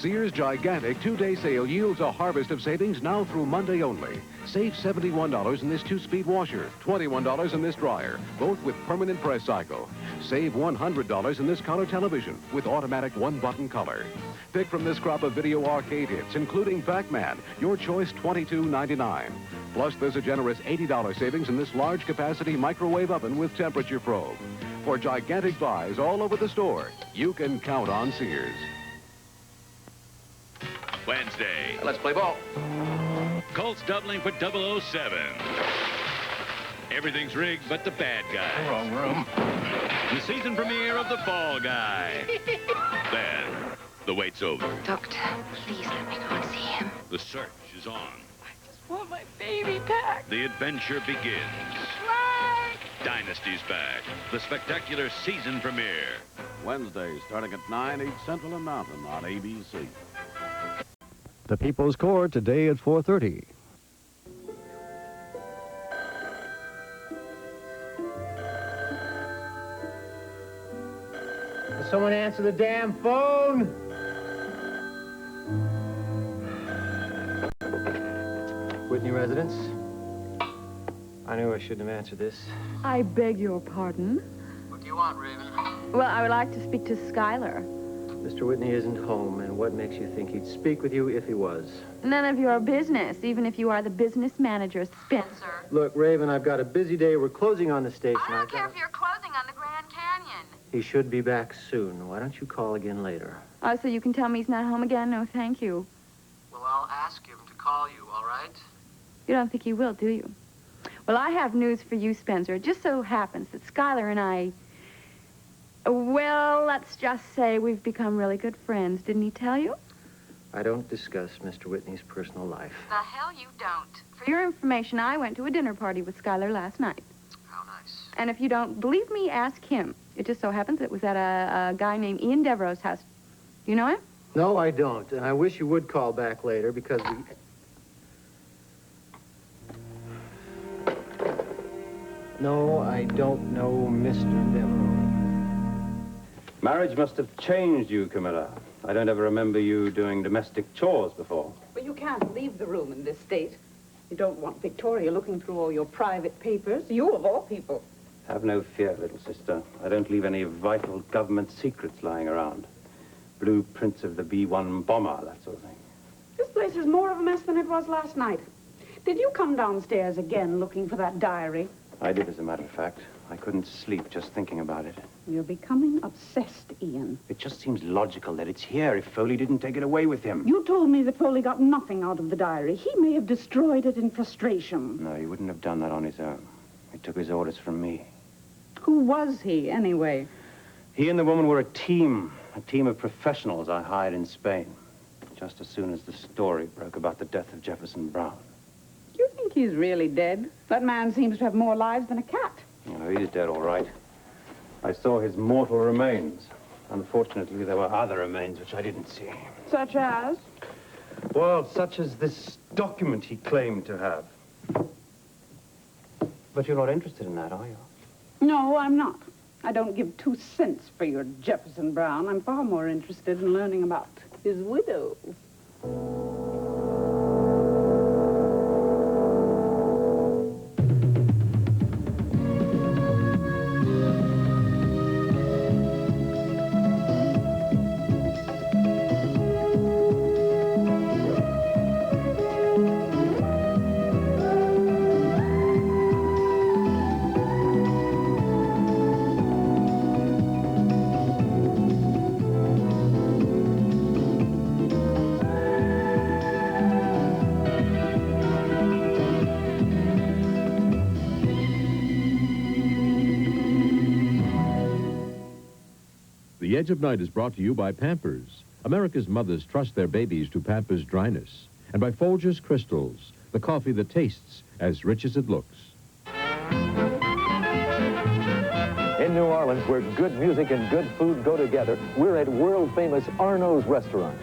Sears' gigantic two-day sale yields a harvest of savings now through Monday only. Save $71 in this two-speed washer, $21 in this dryer, both with permanent press cycle. Save $100 in this color television with automatic one-button color. Pick from this crop of video arcade hits, including Pac-Man, your choice $22.99. Plus, there's a generous $80 savings in this large capacity microwave oven with temperature probe. For gigantic buys all over the store, you can count on Sears. Wednesday. Let's play ball. Colts doubling for 007. Everything's rigged but the bad guy. Wrong room. The season premiere of The Fall Guy. Then, the wait's over. Doctor, please let me go and see him. The search is on. I just want my baby back. The adventure begins. Frank! Dynasty's back. The spectacular season premiere. Wednesday, starting at 9, 8 Central and Mountain on ABC. The People's Court today at 4:30. Someone answer the damn phone. Whitney residence. I knew I shouldn't have answered this. I beg your pardon. What do you want, Raven? Well, I would like to speak to Schuyler. Mr. Whitney isn't home, and what makes you think he'd speak with you if he was? None of your business, even if you are the business manager, Spencer. Look, Raven, I've got a busy day. We're closing on the station. I don't care if you're closing on the Grand Canyon. He should be back soon. Why don't you call again later? Oh, so you can tell me he's not home again? No, thank you. Well, I'll ask him to call you, all right? You don't think he will, do you? Well, I have news for you, Spencer. It just so happens that Schuyler and I... Well, let's just say we've become really good friends. Didn't he tell you? I don't discuss Mr. Whitney's personal life. The hell you don't. For your information, I went to a dinner party with Schuyler last night. How nice. And if you don't believe me, ask him. It just so happens it was at a guy named Ian Devereaux's house. Do you know him? No, I don't. And I wish you would call back later because we... No, I don't know Mr. Devereaux. Marriage must have changed you, Camilla. I don't ever remember you doing domestic chores before. Well, you can't leave the room in this state. You don't want Victoria looking through all your private papers. You, of all people. Have no fear, little sister. I don't leave any vital government secrets lying around. Blueprints of the B-1 bomber, that sort of thing. This place is more of a mess than it was last night. Did you come downstairs again looking for that diary? I did, as a matter of fact. I couldn't sleep just thinking about it. You're becoming obsessed, Ian. It just seems logical that it's here if Foley didn't take it away with him. You told me that Foley got nothing out of the diary. He may have destroyed it in frustration. No, he wouldn't have done that on his own. He took his orders from me. Who was he, anyway? He and the woman were a team of professionals I hired in Spain, just as soon as the story broke about the death of Jefferson Brown. You think he's really dead? That man seems to have more lives than a cat. Oh, he's dead, all right. I saw his mortal remains. Unfortunately, there were other remains which I didn't see. Such as? Well, such as this document he claimed to have. But you're not interested in that, are you? No, I'm not. I don't give 2 cents for your Jefferson Brown. I'm far more interested in learning about his widow. The Edge of Night is brought to you by Pampers. America's mothers trust their babies to Pampers Dryness. And by Folgers Crystals, the coffee that tastes as rich as it looks. In New Orleans, where good music and good food go together, we're at world-famous Arnold's Restaurant.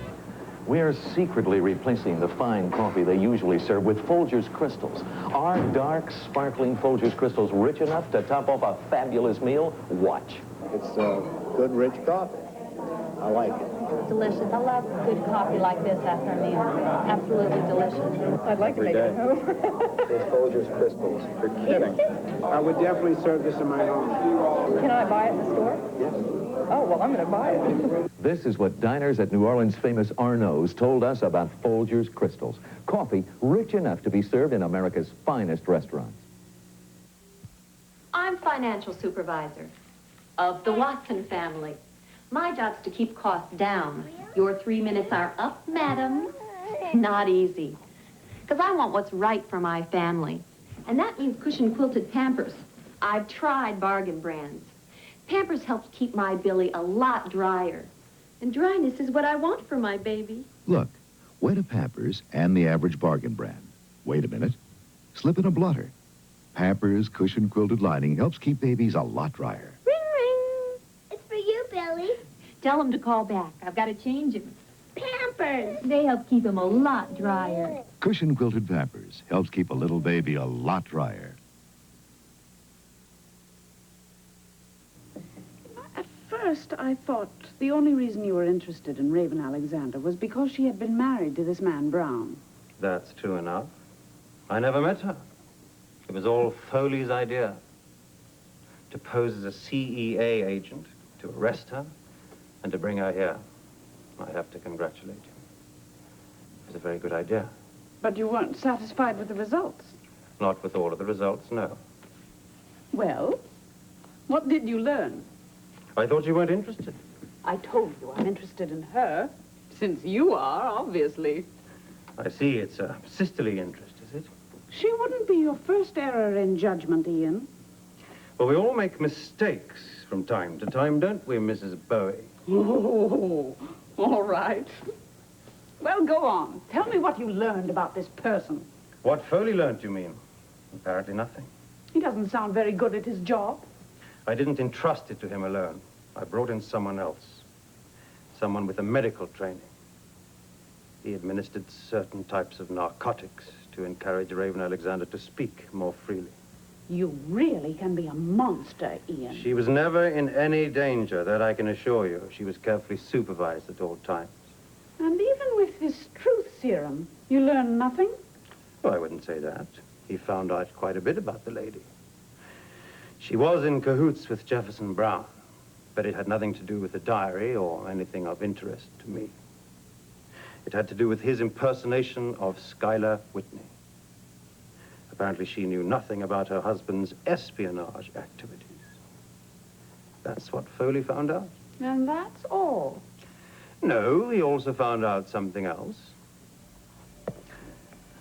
We're secretly replacing the fine coffee they usually serve with Folgers Crystals. Are dark, sparkling Folgers Crystals rich enough to top off a fabulous meal? Watch. It's good, rich coffee. I like it. Delicious. I love good coffee like this after a meal. Absolutely delicious. I'd like to make it home. These Folgers crystals. You're kidding. I would definitely serve this in my home. Can I buy it in the store? Yes. Oh, well, I'm going to buy it. This is what diners at New Orleans' famous Arnold's told us about Folgers crystals. Coffee rich enough to be served in America's finest restaurants. I'm financial supervisor of the Watson family. My job's to keep costs down. Your 3 minutes are up, madam. Not easy. Because I want what's right for my family. And that means cushion-quilted Pampers. I've tried bargain brands. Pampers helps keep my Billy a lot drier. And dryness is what I want for my baby. Look, wet a Pampers and the average bargain brand. Wait a minute. Slip in a blotter. Pampers cushion-quilted lining helps keep babies a lot drier. Ring, ring. It's for you, Billy. Tell him to call back. I've got to change him. Pampers. They help keep him a lot drier. Cushion-quilted Pampers helps keep a little baby a lot drier. At first, I thought the only reason you were interested in Raven Alexander was because she had been married to this man, Brown. That's true enough. I never met her. It was all Foley's idea. To pose as a CEA agent, to arrest her, and to bring her here. I have to congratulate you. It was a very good idea. But you weren't satisfied with the results. Not with all of the results, no. Well, what did you learn? I thought you weren't interested. I told you I'm interested in her. Since you are, obviously. I see it's a sisterly interest, is it? She wouldn't be your first error in judgment, Ian. Well, we all make mistakes from time to time, don't we, Mrs. Bowie? Oh, all right. Well, go on. Tell me what you learned about this person. What Foley learned, you mean? Apparently nothing. He doesn't sound very good at his job. I didn't entrust it to him alone. I brought in someone else. Someone with a medical training. He administered certain types of narcotics to encourage Raven Alexander to speak more freely. You really can be a monster, Ian. She was never in any danger, that I can assure you. She was carefully supervised at all times. And even with his truth serum, you learned nothing? Well, I wouldn't say that. He found out quite a bit about the lady. She was in cahoots with Jefferson Brown, but it had nothing to do with the diary or anything of interest to me. It had to do with his impersonation of Schuyler Whitney. Apparently she knew nothing about her husband's espionage activities. That's what Foley found out. And that's all. No, he also found out something else.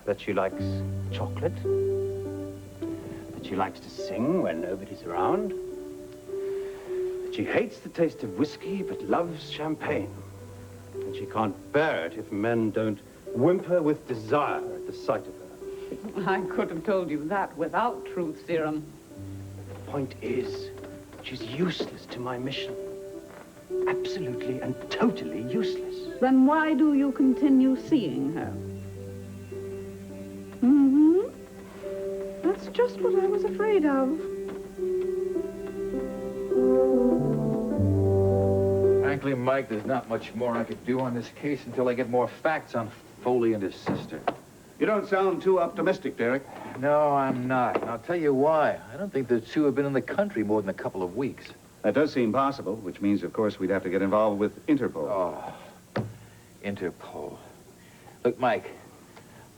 That she likes chocolate. That she likes to sing when nobody's around. That she hates the taste of whiskey but loves champagne. And she can't bear it if men don't whimper with desire at the sight of her. I could have told you that without truth serum. The point is, she's useless to my mission. Absolutely and totally useless. Then why do you continue seeing her? Mm-hmm. That's just what I was afraid of. Frankly, Mike, there's not much more I could do on this case until I get more facts on Foley and his sister. You don't sound too optimistic, Derek. No, I'm not. And I'll tell you why. I don't think the two have been in the country more than a couple of weeks. That does seem possible, which means, of course, we'd have to get involved with Interpol. Oh, Interpol. Look, Mike,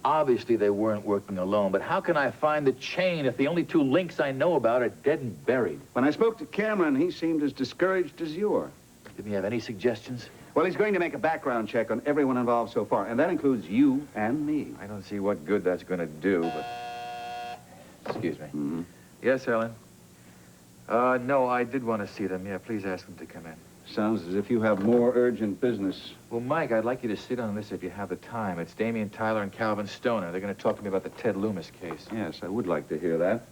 obviously they weren't working alone, but how can I find the chain if the only two links I know about are dead and buried? When I spoke to Cameron, he seemed as discouraged as you are. Didn't he have any suggestions? Well, he's going to make a background check on everyone involved so far, and that includes you and me. I don't see what good that's going to do, but... Excuse me. Mm-hmm. Yes, Ellen? No, I did want to see them. Yeah, please ask them to come in. Sounds as if you have more urgent business. Well, Mike, I'd like you to sit on this if you have the time. It's Damian Tyler and Calvin Stoner. They're going to talk to me about the Ted Loomis case. Yes, I would like to hear that.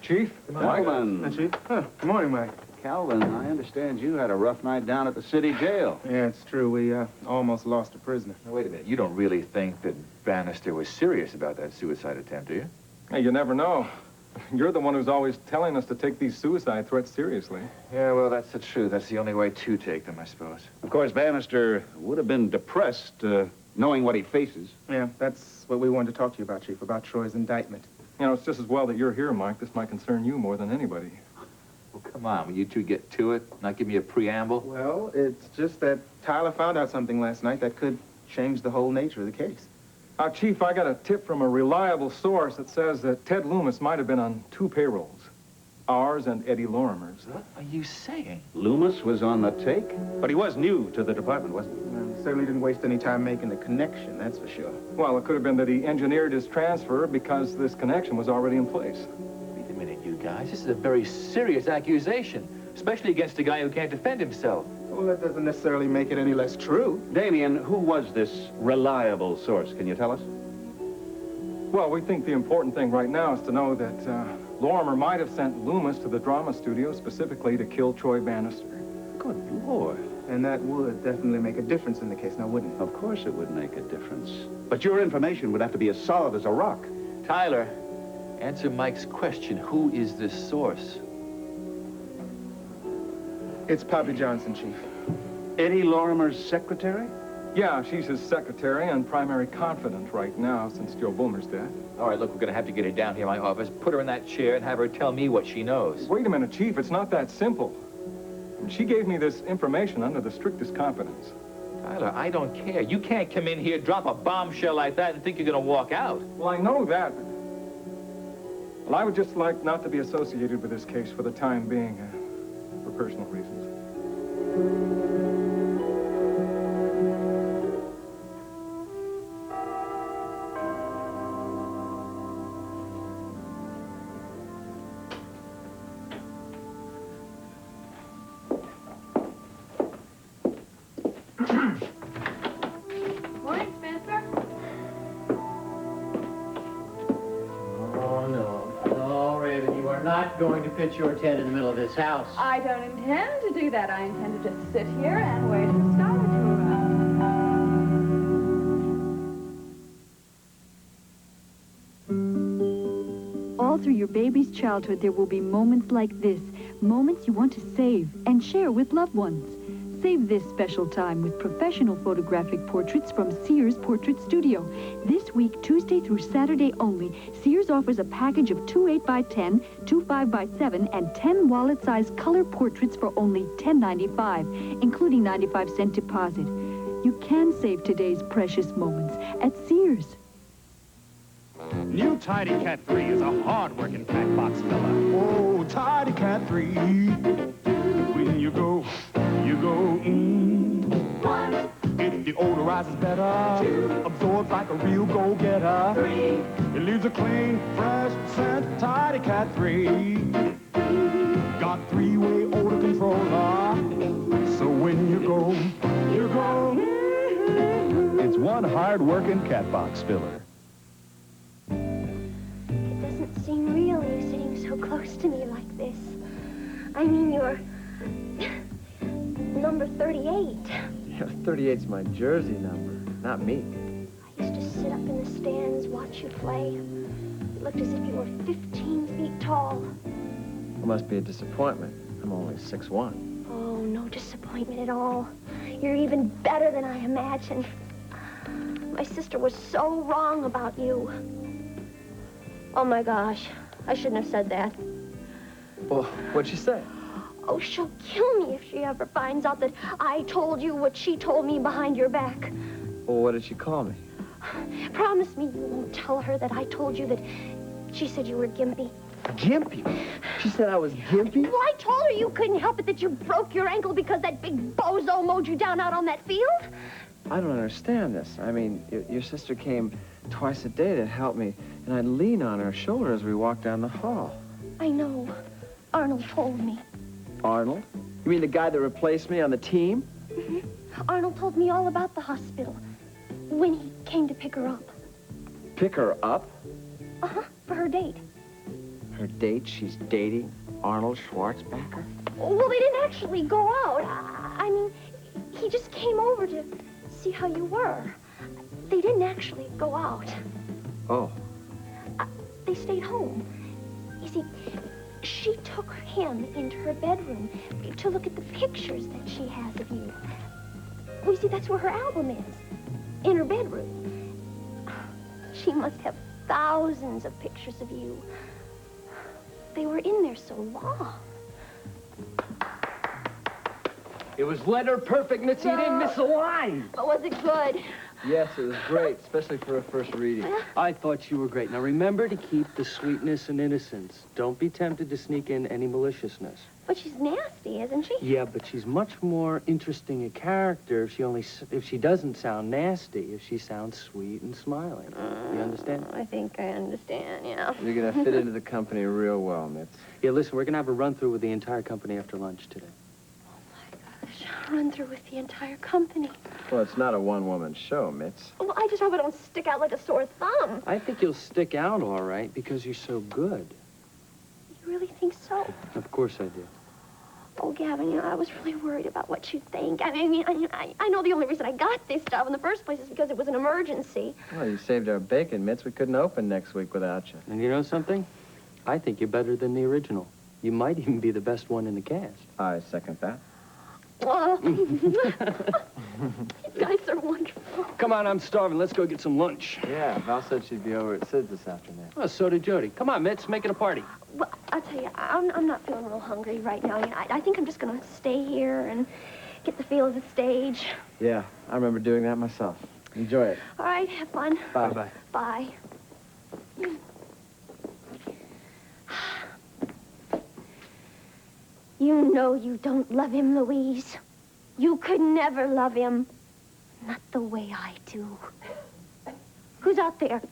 Chief? Calvin. Chief? Good morning, Mike. Calvin, I understand you had a rough night down at the city jail. Yeah, it's true. We almost lost a prisoner. Now, wait a minute. You don't really think that Bannister was serious about that suicide attempt, do you? Hey, you never know. You're the one who's always telling us to take these suicide threats seriously. Yeah, well, that's the truth. That's the only way to take them, I suppose. Of course, Bannister would have been depressed knowing what he faces. Yeah, that's what we wanted to talk to you about, Chief, about Troy's indictment. You know, it's just as well that you're here, Mike. This might concern you more than anybody. Well, come on. Will you two get to it? Not give me a preamble? Well, it's just that Tyler found out something last night that could change the whole nature of the case. Chief, I got a tip from a reliable source that says that Ted Loomis might have been on 2 payrolls. Ours and Eddie Lorimer's. What are you saying? Loomis was on the take? But he was new to the department, wasn't he? Well, he certainly didn't waste any time making the connection, that's for sure. Well, it could have been that he engineered his transfer because this connection was already in place. Wait a minute, you guys. This is a very serious accusation, especially against a guy who can't defend himself. Well, that doesn't necessarily make it any less true. Damien, who was this reliable source? Can you tell us? Well, we think the important thing right now is to know that Lorimer might have sent Loomis to the drama studio specifically to kill Troy Bannister. Good Lord. And that would definitely make a difference in the case, now wouldn't it? Of course it would make a difference. But your information would have to be as solid as a rock. Tyler, answer Mike's question. Who is this source? It's Poppy Johnson, Chief. Eddie Lorimer's secretary? Yeah, she's his secretary and primary confidant right now since Joe Boomer's dead. All right, look, we're going to have to get her down here in my office, put her in that chair, and have her tell me what she knows. Wait a minute, Chief. It's not that simple. She gave me this information under the strictest confidence. Tyler, I don't care. You can't come in here, drop a bombshell like that, and think you're going to walk out. Well, I know that. Well, I would just like not to be associated with this case for the time being, for personal reasons. Morning, Spencer. Oh, no. No, Raven, you are not going to pitch your tent in the middle of this house. I don't intend to do that. I intend to just sit here and wait for Skylar to arrive. All through your baby's childhood, there will be moments like this, moments you want to save and share with loved ones. Save this special time with professional photographic portraits from Sears Portrait Studio. This week, Tuesday through Saturday only, Sears offers a package of 2 8x10, 2 5x7, and 10 wallet-sized color portraits for only $10.95, including 95-cent deposit. You can save today's precious moments at Sears. New Tidy Cat 3 is a hard-working pack box filler. Oh, Tidy Cat 3. When you go One. It deodorizes better. 2. Absorbs like a real go-getter. 3. It leaves a clean, fresh scent. Tidy Cat 3. Got 3-way odor controller. So when you go. It's one hard-working cat box filler. Doesn't seem real you sitting so close to me like this. I mean, you're number 38. Yeah, 38's my jersey number, not me. I used to sit up in the stands, watch you play. It looked as if you were 15 feet tall. It must be a disappointment. I'm only 6'1". Oh, no disappointment at all. You're even better than I imagined. My sister was so wrong about you. Oh, my gosh. I shouldn't have said that. Well, what'd she say? Oh, she'll kill me if she ever finds out that I told you what she told me behind your back. Well, what did she call me? Promise me you won't tell her that I told you that she said you were gimpy. Gimpy? She said I was gimpy? Well, I told her you couldn't help it, that you broke your ankle because that big bozo mowed you down out on that field. I don't understand this. I mean, your sister came twice a day to help me, and I'd lean on her shoulder as we walked down the hall. I know. Arnold told me. Arnold? You mean the guy that replaced me on the team? Mm-hmm. Arnold told me all about the hospital when he came to pick her up. Pick her up? Uh-huh, for her date. Her date? She's dating Arnold Schwarzenegger? Well, they didn't actually go out. I mean, he just came over to see how you were. They didn't actually go out. Oh. They stayed home. You see, she took him into her bedroom to look at the pictures that she has of you. Well, you see, that's where her album is, in her bedroom. She must have thousands of pictures of you. They were in there so long. It was letter perfect, Mitzi. You didn't miss a line. But was it good? Yes, it was great, especially for a first reading. I thought you were great. Now, remember to keep the sweetness and innocence. Don't be tempted to sneak in any maliciousness. But she's nasty, isn't she? Yeah, but she's much more interesting a character if she doesn't sound nasty, if she sounds sweet and smiling. You understand? I think I understand, yeah. You're going to fit into the company real well, Mitz. Yeah, listen, we're going to have a run-through with the entire company after lunch today. Run through with the entire company. Well, it's not a one-woman show, Mitz. Well, I just hope I don't stick out like a sore thumb. I think you'll stick out all right because you're so good. You really think so? Of course I do. Oh, Gavin, you know, I was really worried about what you'd think. I mean, I know the only reason I got this job in the first place is because it was an emergency. Well, you saved our bacon, Mitz. We couldn't open next week without you. And you know something? I think you're better than the original. You might even be the best one in the cast. I second that. You guys are wonderful. Come on, I'm starving. Let's go get some lunch. Yeah, Val said she'd be over at Sid's this afternoon. Oh, so did Jody. Come on, Mitz, make it a party. Well, I'll tell you, I'm not feeling real hungry right now. You know, I think I'm just going to stay here and get the feel of the stage. Yeah, I remember doing that myself. Enjoy it. All right, have fun. Bye-bye. Bye. You know you don't love him, Louise. You could never love him. Not the way I do. Who's out there?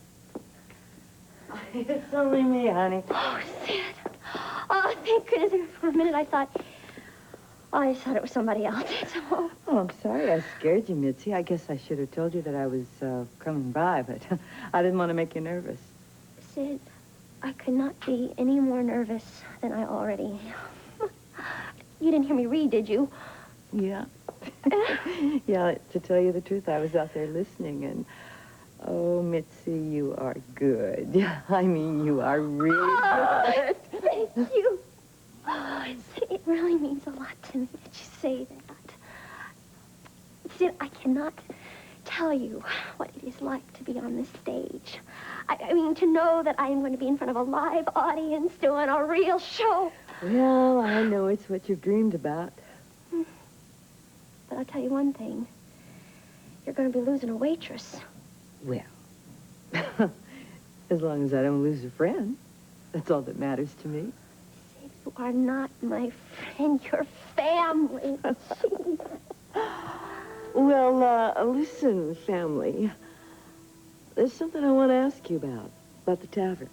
It's only me, honey. Oh, Sid. Oh, thank goodness. For a minute, I thought it was somebody else. Oh, I'm sorry I scared you, Mitzi. I guess I should have told you that I was coming by, but I didn't want to make you nervous. Sid, I could not be any more nervous than I already am. You didn't hear me read, did you? Yeah. Yeah, to tell you the truth, I was out there listening, and oh, Mitzi, you are good. I mean, you are really good. Thank you. See, it really means a lot to me that you say that. Sid, I cannot tell you what it is like to be on this stage. I mean, to know that I am going to be in front of a live audience doing a real show. Well, I know it's what you've dreamed about. But I'll tell you one thing. You're going to be losing a waitress. Well, as long as I don't lose a friend, that's all that matters to me. Sid, you are not my friend. You're family. Jeez. Well, listen, family. There's something I want to ask you about the tavern.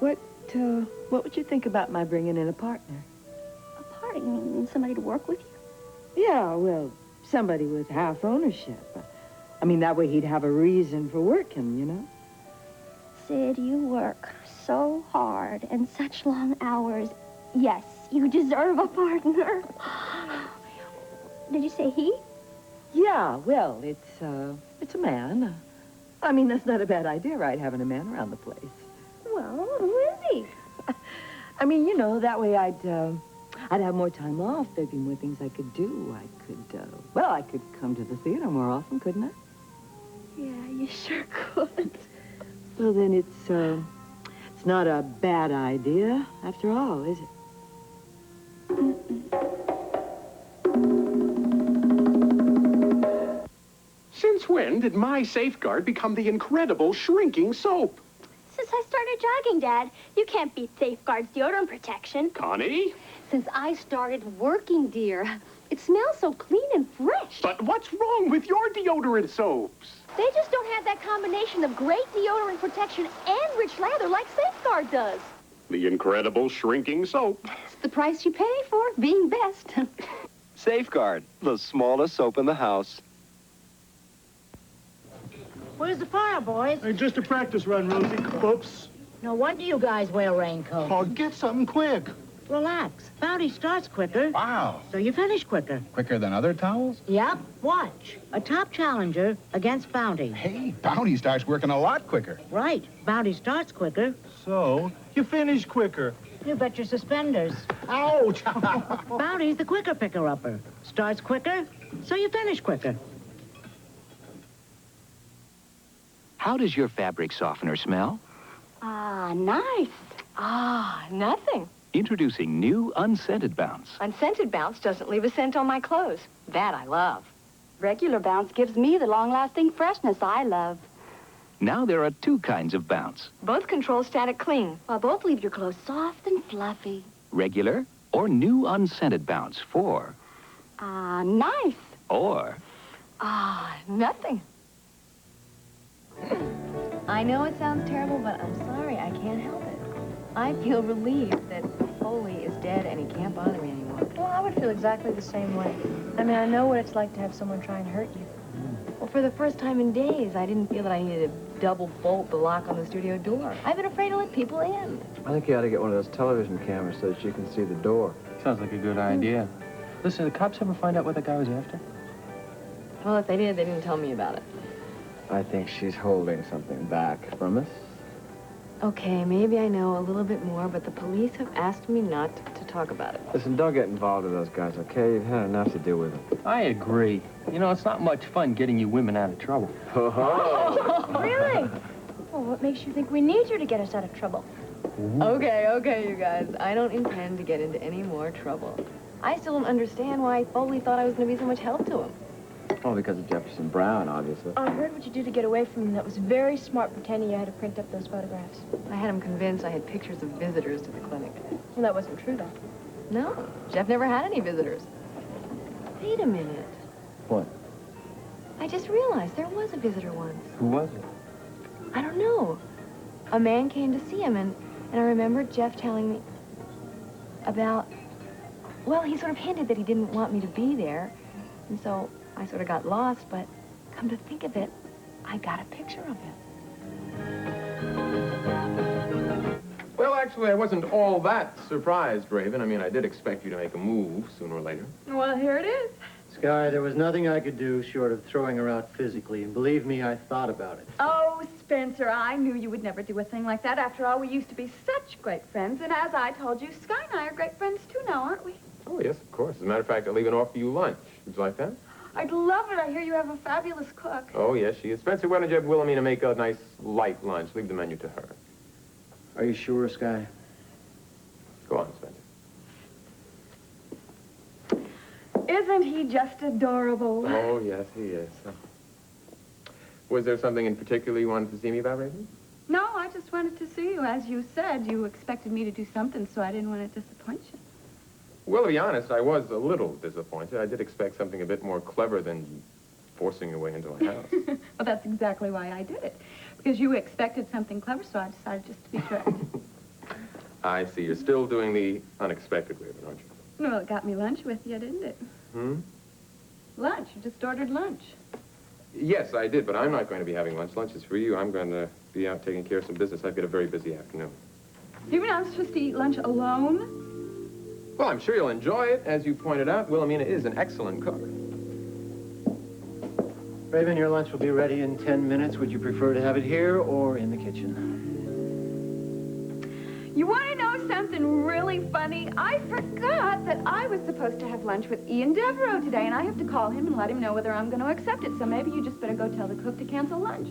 What would you think about my bringing in a partner? A partner? You mean somebody to work with you? Yeah, well, somebody with half ownership. I mean, that way he'd have a reason for working, you know? Sid, you work so hard and such long hours. Yes, you deserve a partner. Did you say he? Yeah, well, it's a man. I mean, that's not a bad idea, right, having a man around the place. Well, who is he? I mean, you know, that way I'd have more time off. There'd be more things I could do. I could come to the theater more often, couldn't I? Yeah, you sure could. Well, then it's not a bad idea after all, is it? Since when did my Safeguard become the incredible shrinking soap? Since I started jogging, Dad. You can't beat Safeguard's deodorant protection. Connie? Since I started working, dear. It smells so clean and fresh. But what's wrong with your deodorant soaps? They just don't have that combination of great deodorant protection and rich lather like Safeguard does. The incredible shrinking soap. It's the price you pay for being best. Safeguard, the smallest soap in the house. Where's the fire, boys? Hey, just a practice run, Rosie. Oops. No wonder you guys wear raincoats. Oh, get something quick. Relax. Bounty starts quicker. Wow. So you finish quicker. Quicker than other towels? Yep. Watch. A top challenger against Bounty. Hey, Bounty starts working a lot quicker. Right. Bounty starts quicker. So, you finish quicker. You bet your suspenders. Ouch! Bounty's the quicker picker-upper. Starts quicker, so you finish quicker. How does your fabric softener smell? Ah, nice. Ah, nothing. Introducing new unscented Bounce. Unscented Bounce doesn't leave a scent on my clothes. That I love. Regular Bounce gives me the long-lasting freshness I love. Now there are two kinds of Bounce. Both control static cling, while both leave your clothes soft and fluffy. Regular or new unscented Bounce for... Ah, nice. Or... Ah, nothing. I know it sounds terrible, but I'm sorry, I can't help it. I feel relieved that Foley is dead and he can't bother me anymore. Well, I would feel exactly the same way. I mean, I know what it's like to have someone try and hurt you. Well, for the first time in days, I didn't feel that I needed to double bolt the lock on the studio door. I've been afraid to let people in. I think you ought to get one of those television cameras so that you can see the door. Sounds like a good idea. Listen, did the cops ever find out what the guy was after? Well, if they did, they didn't tell me about it. I think she's holding something back from us. Okay, maybe I know a little bit more, but the police have asked me not to talk about it. Listen, don't get involved with those guys, okay? You've had enough to do with them. I agree. You know, it's not much fun getting you women out of trouble. Really? Well, what makes you think we need you to get us out of trouble? Okay, you guys. I don't intend to get into any more trouble. I still don't understand why Foley thought I was going to be so much help to him. Oh, because of Jefferson Brown, obviously. I heard what you did to get away from him. That was very smart, pretending you had to print up those photographs. I had him convinced I had pictures of visitors to the clinic. Well, that wasn't true, though. No, Jeff never had any visitors. Wait a minute. What? I just realized there was a visitor once. Who was it? I don't know. A man came to see him, and I remember Jeff telling me about... Well, he sort of hinted that he didn't want me to be there, and so I sort of got lost, but come to think of it, I got a picture of him. Well, actually, I wasn't all that surprised, Raven. I mean, I did expect you to make a move sooner or later. Well, here it is. Sky, there was nothing I could do short of throwing her out physically, and believe me, I thought about it. Oh, Spencer, I knew you would never do a thing like that. After all, we used to be such great friends, and as I told you, Sky and I are great friends too now, aren't we? Oh, yes, of course. As a matter of fact, I'll even offer you lunch. Would you like that? I'd love it. I hear you have a fabulous cook. Oh, yes, she is. Spencer, why don't you have Wilhelmina make a nice light lunch? Leave the menu to her. Are you sure, Sky? Go on, Spencer. Isn't he just adorable? Oh, yes, he is. Was there something in particular you wanted to see me about, Raven? No, I just wanted to see you. As you said, you expected me to do something, so I didn't want to disappoint you. Well, to be honest, I was a little disappointed. I did expect something a bit more clever than forcing your way into my house. Well, that's exactly why I did it. Because you expected something clever, so I decided just to be direct. I see. You're still doing the unexpected, Raven, aren't you? Well, it got me lunch with you, didn't it? Hmm? Lunch. You just ordered lunch. Yes, I did, but I'm not going to be having lunch. Lunch is for you. I'm going to be out taking care of some business. I've got a very busy afternoon. You mean I'm supposed to eat lunch alone? Well, I'm sure you'll enjoy it. As you pointed out, Wilhelmina is an excellent cook. Raven, your lunch will be ready in 10 minutes. Would you prefer to have it here or in the kitchen? You want to know something really funny? I forgot that I was supposed to have lunch with Ian Devereaux today, and I have to call him and let him know whether I'm going to accept it. So maybe you just better go tell the cook to cancel lunch.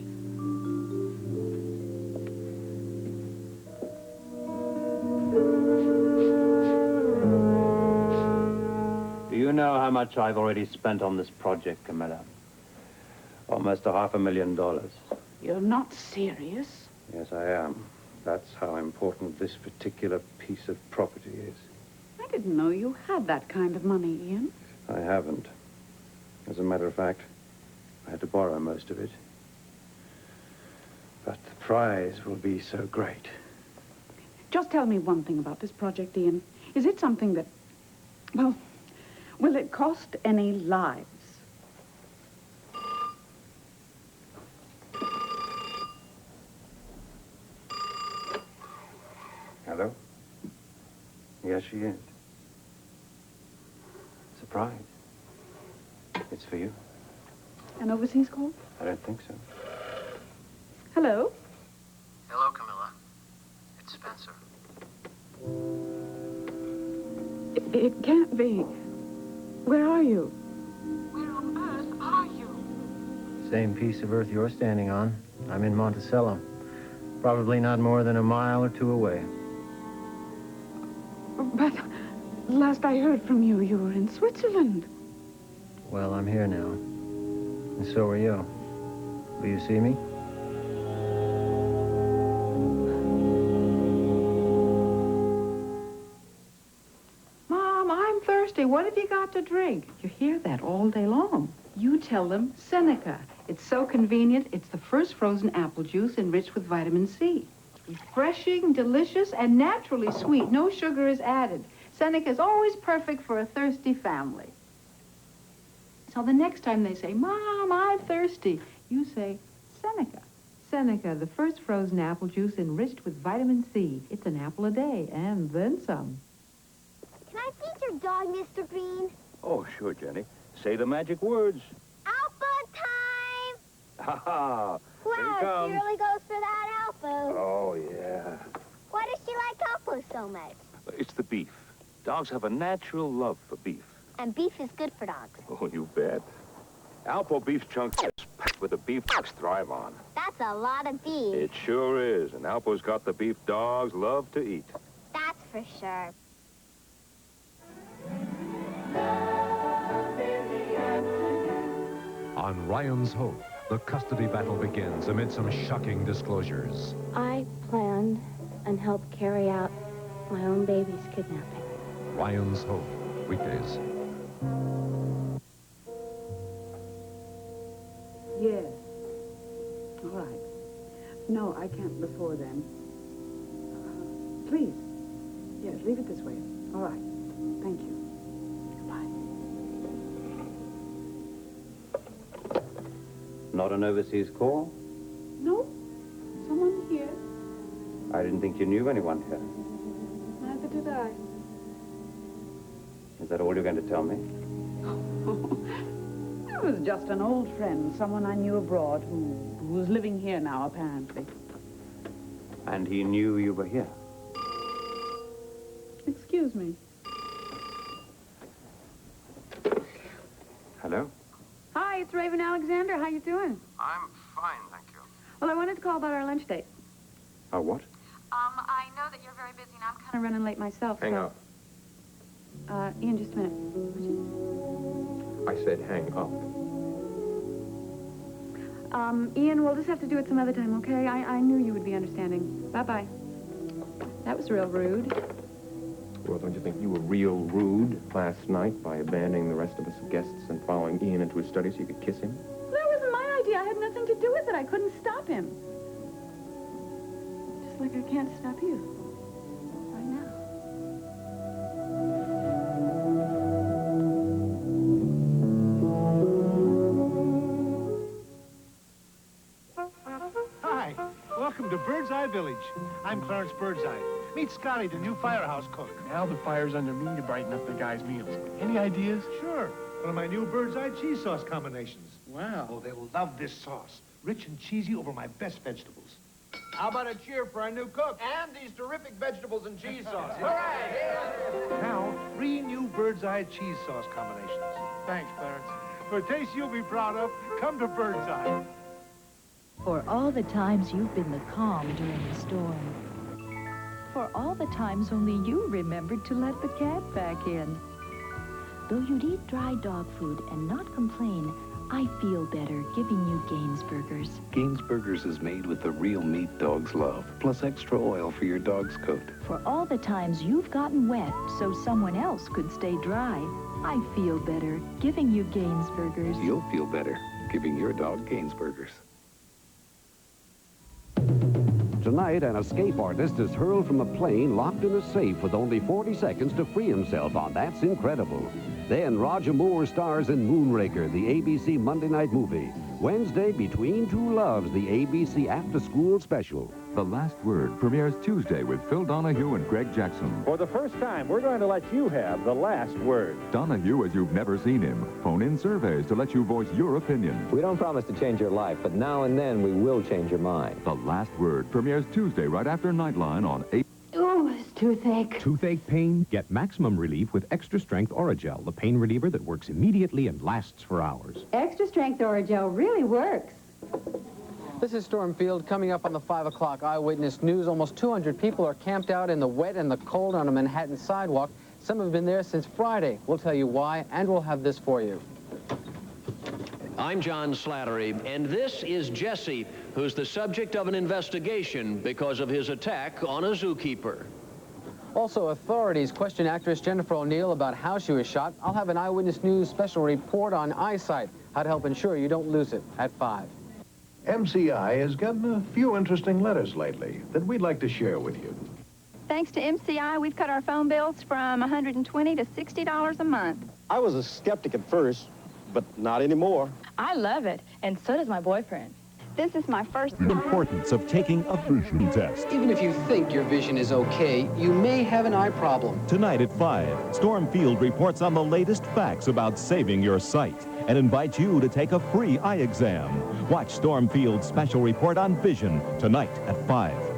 Do you know how much I've already spent on this project, Camilla? Almost $500,000. You're not serious? Yes, I am. That's how important this particular piece of property is. I didn't know you had that kind of money, Ian. I haven't. As a matter of fact, I had to borrow most of it. But the prize will be so great. Just tell me one thing about this project, Ian. Is it something that, well, will it cost any lives? Hello? Yes? Yes, she is. Surprise. It's for you. An overseas call? I don't think so. Hello? Hello, Camilla. It's Spencer. It can't be. Where are you? Where on earth are you? Same piece of earth you're standing on. I'm in Monticello. Probably not more than a mile or two away. But last I heard from you, you were in Switzerland. Well, I'm here now. And so are you. Will you see me? Mom, I'm thirsty. What have you got to drink? You hear that all day long. You tell them Seneca. It's so convenient. It's the first frozen apple juice enriched with vitamin C. Refreshing, delicious, and naturally sweet. No sugar is added. Seneca is always perfect for a thirsty family. So the next time they say, Mom, I'm thirsty, you say, Seneca. Seneca, the first frozen apple juice enriched with vitamin C. It's an apple a day, and then some. Can I feed your dog, Mr. Green? Oh, sure, Jenny. Say the magic words. Alpha time! Ha ha! Here he Wow, she comes. really goes for that Alpha. Oh, yeah. Why does she like Alpha so much? It's the beef. Dogs have a natural love for beef. And beef is good for dogs. Oh, you bet. Alpo beef chunks is packed with the beef dogs thrive on. That's a lot of beef. It sure is. And Alpo's got the beef dogs love to eat. That's for sure. On Ryan's Hope, the custody battle begins amid some shocking disclosures. I planned and helped carry out my own baby's kidnapping. Ryan's Hope, weekdays. Yes. All right. No, I can't before then. Please. Yes, leave it this way. All right. Thank you. Not an overseas call? No. Someone here. I didn't think you knew anyone here. Neither did I. Is that all you're going to tell me? It was just an old friend, someone I knew abroad who's living here now, apparently. And he knew you were here? Excuse me. Hello? Hi, it's Raven Alexander. How you doing? I'm fine, thank you. Well, I wanted to call about our lunch date. Oh, what? I know that you're very busy, and I'm kind of running late myself. Hang up. Ian, just a minute. Would you? I said hang up. Ian, we'll just have to do it some other time, okay? I knew you would be understanding. Bye-bye. That was real rude. Well, don't you think you were real rude last night by abandoning the rest of us guests and following Ian into his study so you could kiss him? That wasn't my idea. I had nothing to do with it. I couldn't stop him. Just like I can't stop you. Right now. Hi, welcome to Birdseye Village. I'm Clarence Birdseye. Meet Scotty, the new firehouse cook. Now the fire's under me to brighten up the guys' meals. Any ideas? Sure. One of my new Birdseye cheese sauce combinations. Wow. Oh, they'll love this sauce. Rich and cheesy over my best vegetables. How about a cheer for our new cook and these terrific vegetables and cheese sauce? Now, 3 new Birdseye cheese sauce combinations. Thanks, Clarence. For a taste you'll be proud of, come to Birdseye. For all the times you've been the calm during the storm. For all the times only you remembered to let the cat back in. Though you'd eat dry dog food and not complain, I feel better giving you Gainsburgers. Gainsburgers is made with the real meat dogs love, plus extra oil for your dog's coat. For all the times you've gotten wet so someone else could stay dry, I feel better giving you Gainsburgers. You'll feel better giving your dog Gainsburgers. Tonight, an escape artist is hurled from a plane locked in a safe with only 40 seconds to free himself on That's Incredible. Then Roger Moore stars in Moonraker, the ABC Monday night movie. Wednesday, Between Two Loves, the ABC After School Special. The Last Word premieres Tuesday with Phil Donahue and Greg Jackson. For the first time, we're going to let you have the last word. Donahue as you've never seen him. Phone in surveys to let you voice your opinion. We don't promise to change your life, but now and then we will change your mind. The Last Word premieres Tuesday right after Nightline on 8. Oh, it's toothache. Toothache pain? Get maximum relief with Extra Strength Oragel, the pain reliever that works immediately and lasts for hours. Extra Strength Oragel really works. This is Storm Field. Coming up on the 5 o'clock Eyewitness News, almost 200 people are camped out in the wet and the cold on a Manhattan sidewalk. Some have been there since Friday. We'll tell you why, and we'll have this for you. I'm John Slattery, and this is Jesse, who's the subject of an investigation because of his attack on a zookeeper. Also, authorities question actress Jennifer O'Neill about how she was shot. I'll have an Eyewitness News special report on eyesight, how to help ensure you don't lose it, at 5. MCI has gotten a few interesting letters lately that we'd like to share with you. Thanks to MCI, we've cut our phone bills from $120 to $60 a month. I was a skeptic at first, but not anymore. I love it, and so does my boyfriend. This is my first The importance of taking a vision test. Even if you think your vision is okay, you may have an eye problem. Tonight at 5, Storm Field reports on the latest facts about saving your sight and invites you to take a free eye exam. Watch Storm Field's special report on vision tonight at 5.